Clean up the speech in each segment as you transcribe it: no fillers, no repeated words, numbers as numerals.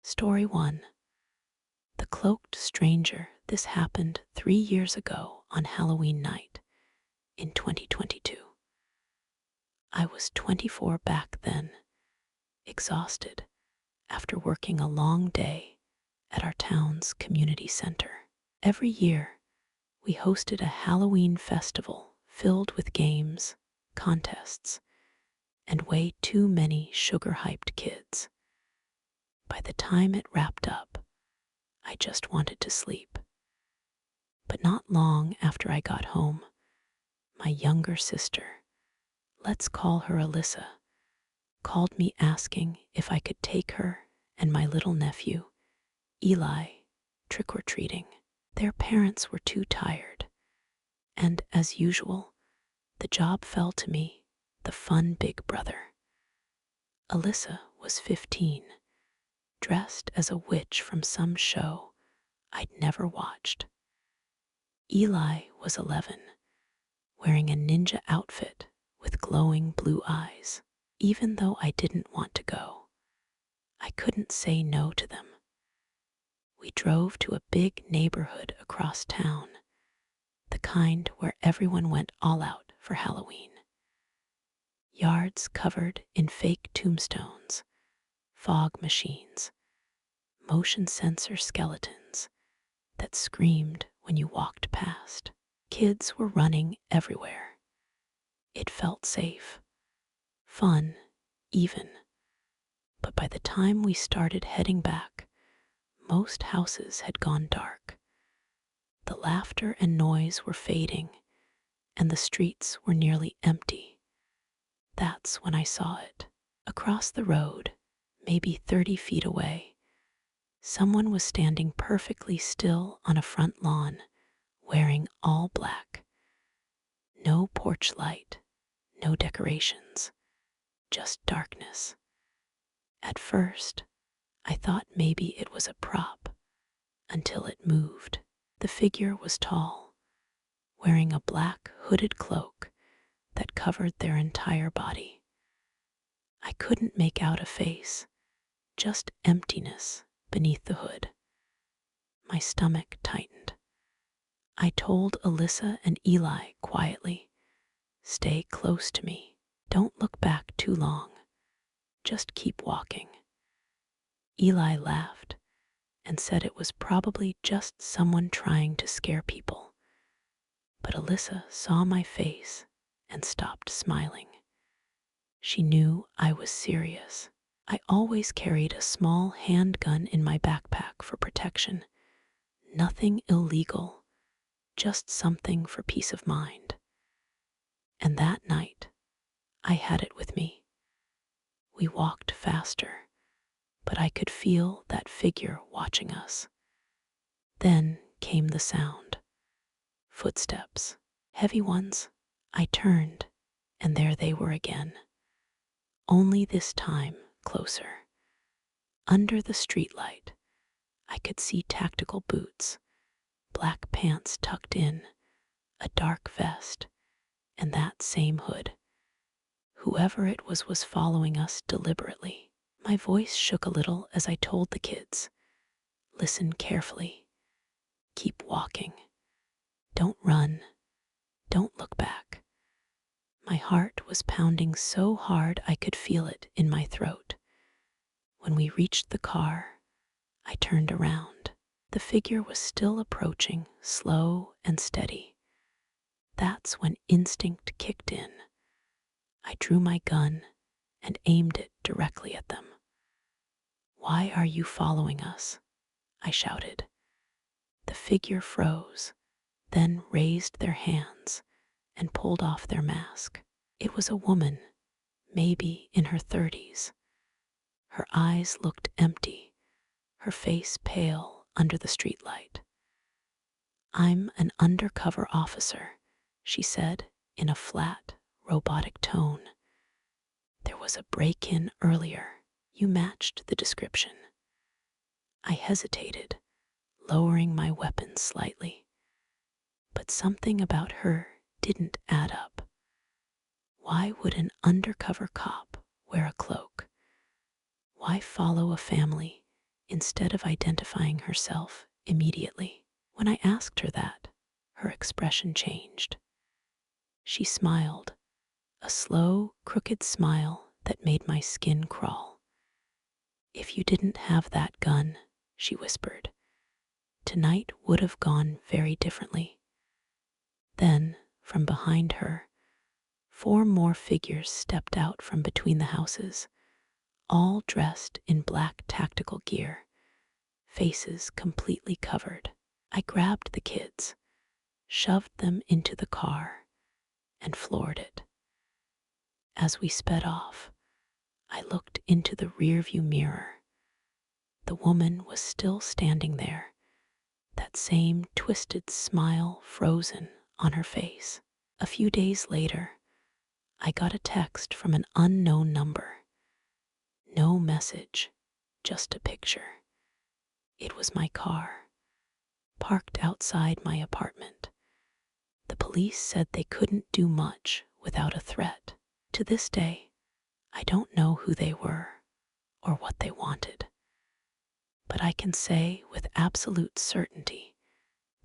Story 1. The Cloaked Stranger. This happened 3 years ago on Halloween night in 2022. I was 24 back then, exhausted after working a long day at our town's community center. Every year, we hosted a Halloween festival filled with games, contests, and way too many sugar-hyped kids. By the time it wrapped up, I just wanted to sleep. But not long after I got home, my younger sister, let's call her Alyssa, called me asking if I could take her and my little nephew, Eli, trick-or-treating. Their parents were too tired, and as usual, the job fell to me, the fun big brother. Alyssa was 15, dressed as a witch from some show I'd never watched. Eli was 11, wearing a ninja outfit with glowing blue eyes. Even though I didn't want to go, I couldn't say no to them. We drove to a big neighborhood across town, the kind where everyone went all out for Halloween. Yards covered in fake tombstones, fog machines, motion sensor skeletons that screamed when you walked past. Kids were running everywhere. It felt safe, fun, even. But by the time we started heading back, most houses had gone dark. The laughter and noise were fading, and the streets were nearly empty. That's when I saw it. Across the road, maybe 30 feet away, someone was standing perfectly still on a front lawn, wearing all black. No porch light, no decorations, just darkness. At first, I thought maybe it was a prop, until it moved. The figure was tall, wearing a black hooded cloak that covered their entire body. I couldn't make out a face, just emptiness beneath the hood. My stomach tightened. I told Alyssa and Eli quietly, "Stay close to me. Don't look back too long. Just keep walking." Eli laughed and said it was probably just someone trying to scare people. But Alyssa saw my face and stopped smiling. She knew I was serious. I always carried a small handgun in my backpack for protection. Nothing illegal, just something for peace of mind. And that night, I had it with me. We walked faster, but I could feel that figure watching us. Then came the sound. Footsteps, heavy ones. I turned, and there they were again. Only this time closer. Under the streetlight, I could see tactical boots, black pants tucked in, a dark vest, and that same hood. Whoever it was following us deliberately. My voice shook a little as I told the kids, "Listen carefully. Keep walking. Don't run. Don't look back." My heart was pounding so hard I could feel it in my throat. When we reached the car, I turned around. The figure was still approaching, slow and steady. That's when instinct kicked in. I drew my gun and aimed it directly at them. "Why are you following us?" I shouted. The figure froze, then raised their hands and pulled off their mask. It was a woman, maybe in her 30s. Her eyes looked empty, her face pale under the streetlight. "I'm an undercover officer," she said in a flat, robotic tone. "There was a break-in earlier. You matched the description." I hesitated, lowering my weapon slightly. But something about her didn't add up. Why would an undercover cop wear a cloak? Why follow a family instead of identifying herself immediately. When I asked her that, her expression changed. She smiled, a slow, crooked smile that made my skin crawl. "If you didn't have that gun," she whispered, "tonight would have gone very differently." Then, from behind her, 4 more figures stepped out from between the houses, all dressed in black tactical gear, faces completely covered. I grabbed the kids, shoved them into the car, and floored it. As we sped off, I looked into the rearview mirror. The woman was still standing there, that same twisted smile frozen on her face. A few days later, I got a text from an unknown number. No message, just a picture. It was my car, parked outside my apartment. The police said they couldn't do much without a threat. To this day, I don't know who they were or what they wanted. But I can say with absolute certainty,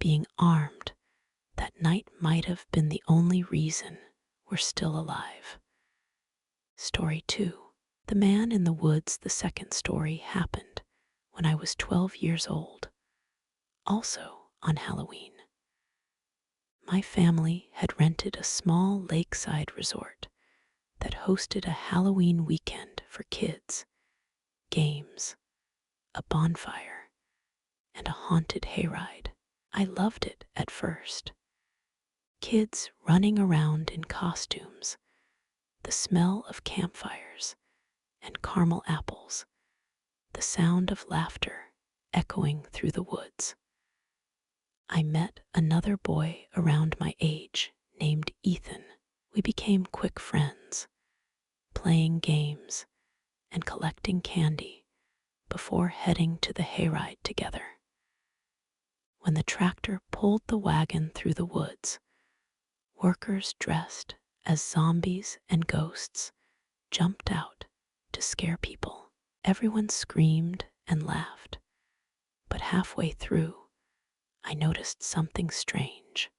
being armed that night might have been the only reason we're still alive. Story 2. The Man in the Woods, the second story, happened when I was 12 years old, also on Halloween. My family had rented a small lakeside resort that hosted a Halloween weekend for kids, games, a bonfire, and a haunted hayride. I loved it at first. Kids running around in costumes, the smell of campfires and caramel apples, the sound of laughter echoing through the woods. I met another boy around my age named Ethan. We became quick friends, playing games and collecting candy before heading to the hayride together. When the tractor pulled the wagon through the woods, workers dressed as zombies and ghosts jumped out to scare people. Everyone screamed and laughed, but halfway through, I noticed something strange.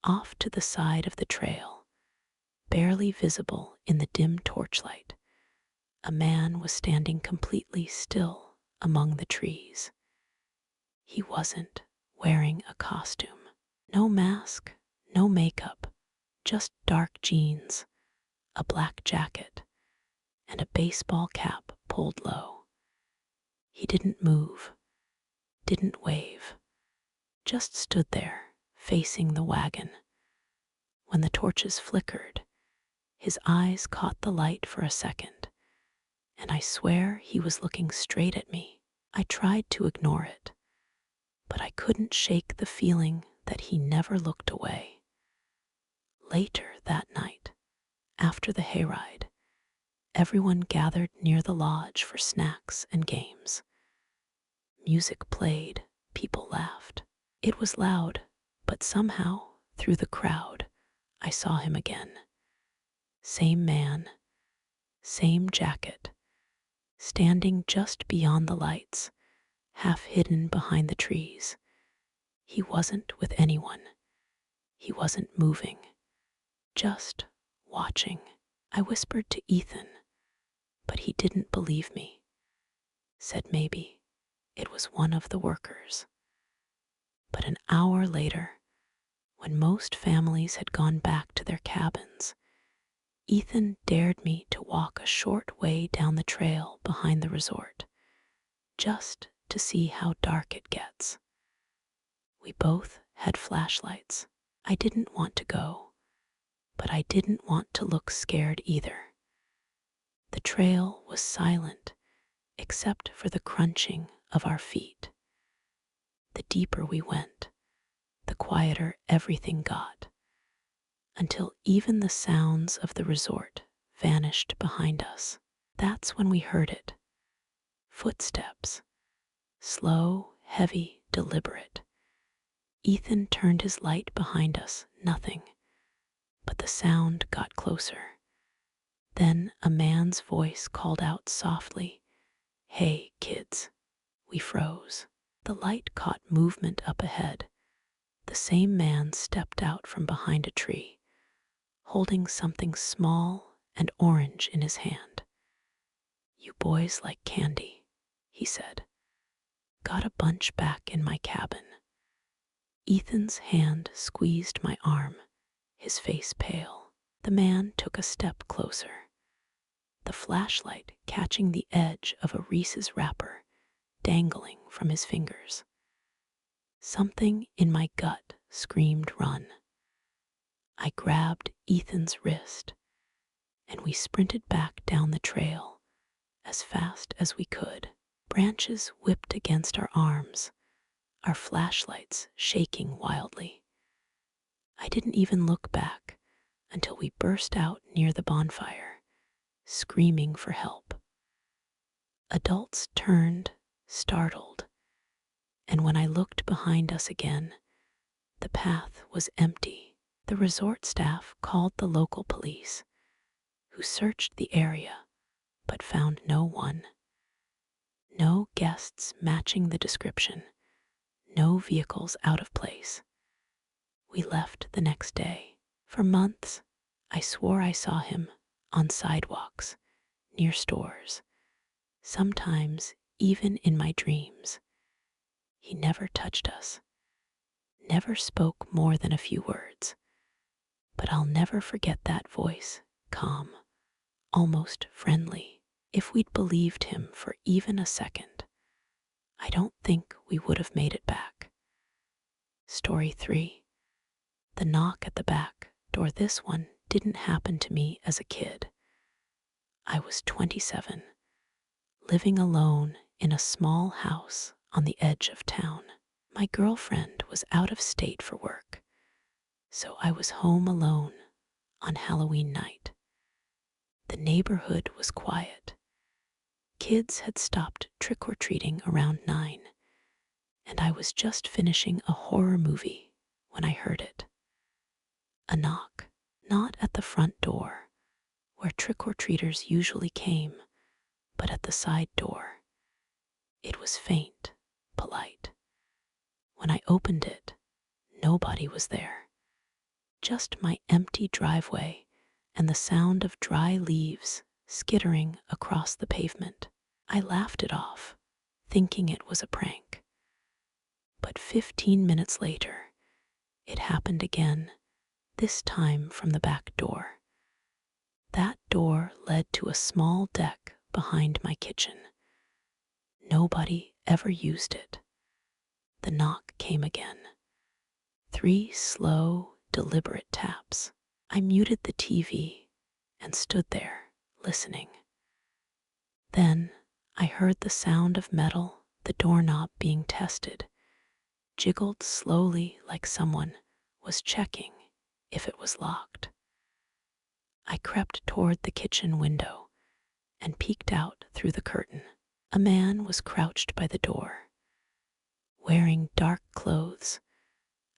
Off to the side of the trail, barely visible in the dim torchlight, a man was standing completely still among the trees. He wasn't wearing a costume. No mask, no makeup, just dark jeans, a black jacket, and a baseball cap pulled low. He didn't move, didn't wave, just stood there, facing the wagon. When the torches flickered, his eyes caught the light for a second, and I swear he was looking straight at me. I tried to ignore it, but I couldn't shake the feeling that he never looked away. Later that night, after the hayride, everyone gathered near the lodge for snacks and games. Music played, people laughed. It was loud, but somehow, through the crowd, I saw him again. Same man, same jacket, standing just beyond the lights, half hidden behind the trees. He wasn't with anyone. He wasn't moving, just watching. I whispered to Ethan, but he didn't believe me. Said maybe it was one of the workers. But an hour later, when most families had gone back to their cabins, Ethan dared me to walk a short way down the trail behind the resort, just to see how dark it gets. We both had flashlights. I didn't want to go, but I didn't want to look scared either. The trail was silent, except for the crunching of our feet. The deeper we went, the quieter everything got, until even the sounds of the resort vanished behind us. That's when we heard it. Footsteps. Slow, heavy, deliberate. Ethan turned his light behind us, nothing. But the sound got closer. Then a man's voice called out softly, "Hey, kids." We froze. The light caught movement up ahead. The same man stepped out from behind a tree, holding something small and orange in his hand. "You boys like candy," he said. "Got a bunch back in my cabin." Ethan's hand squeezed my arm, his face pale. The man took a step closer, the flashlight catching the edge of a Reese's wrapper dangling from his fingers. Something in my gut screamed run. I grabbed Ethan's wrist, and we sprinted back down the trail as fast as we could. Branches whipped against our arms, our flashlights shaking wildly. I didn't even look back until we burst out near the bonfire, screaming for help. Adults turned, startled, and when I looked behind us again, the path was empty. The resort staff called the local police, who searched the area but found no one. No guests matching the description, no vehicles out of place. We left the next day. For months, I swore I saw him on sidewalks, near stores, sometimes even in my dreams. He never touched us, never spoke more than a few words. But I'll never forget that voice, calm, almost friendly. If we'd believed him for even a second, I don't think we would have made it back. Story 3. The knock at the back door. This one didn't happen to me as a kid. I was 27, living alone in a small house on the edge of town. My girlfriend was out of state for work, so I was home alone on Halloween night. The neighborhood was quiet. Kids had stopped trick-or-treating around 9, and I was just finishing a horror movie when I heard it. A knock, not at the front door, where trick-or-treaters usually came, but at the side door. It was faint, polite. When I opened it, nobody was there. Just my empty driveway and the sound of dry leaves skittering across the pavement. I laughed it off, thinking it was a prank. But 15 minutes later, it happened again, this time from the back door. That door led to a small deck behind my kitchen. Nobody ever used it. The knock came again. 3 slow, deliberate taps. I muted the TV and stood there, listening. Then I heard the sound of metal, the doorknob being tested, jiggled slowly like someone was checking if it was locked. I crept toward the kitchen window and peeked out through the curtain. A man was crouched by the door, wearing dark clothes,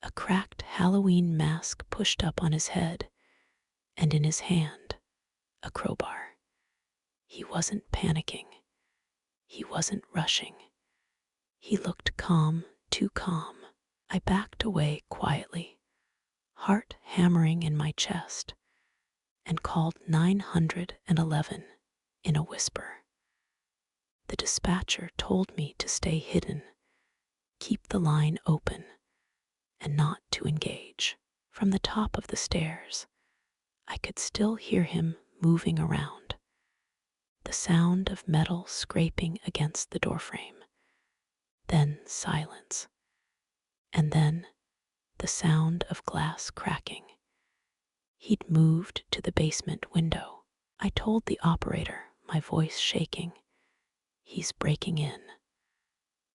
a cracked Halloween mask pushed up on his head, and in his hand, a crowbar. He wasn't panicking. He wasn't rushing. He looked calm, too calm. I backed away quietly, heart hammering in my chest, and called 911 in a whisper. The dispatcher told me to stay hidden, keep the line open, and not to engage. From the top of the stairs, I could still hear him moving around, the sound of metal scraping against the doorframe, then silence, and then the sound of glass cracking. He'd moved to the basement window. I told the operator, my voice shaking, "He's breaking in."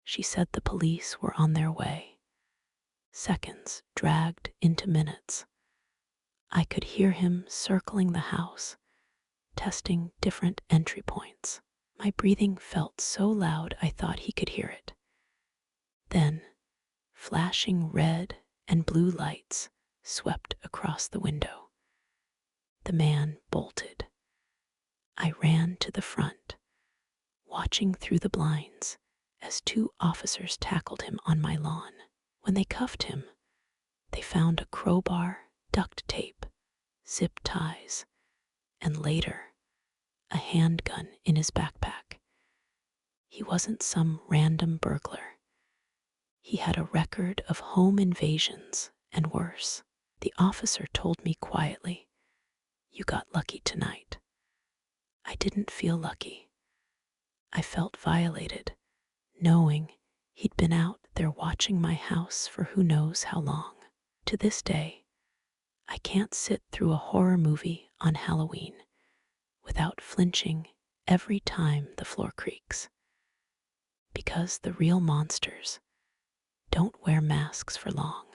She said the police were on their way. Seconds dragged into minutes. I could hear him circling the house, testing different entry points. My breathing felt so loud I thought he could hear it. Then, flashing red and blue lights swept across the window. The man bolted. I ran to the front, watching through the blinds as two officers tackled him on my lawn. When they cuffed him, they found a crowbar, duct tape, zip ties, and later, a handgun in his backpack. He wasn't some random burglar. He had a record of home invasions and worse. The officer told me quietly, "You got lucky tonight." I didn't feel lucky. I felt violated, knowing he'd been out there watching my house for who knows how long. To this day, I can't sit through a horror movie on Halloween without flinching every time the floor creaks. Because the real monsters don't wear masks for long.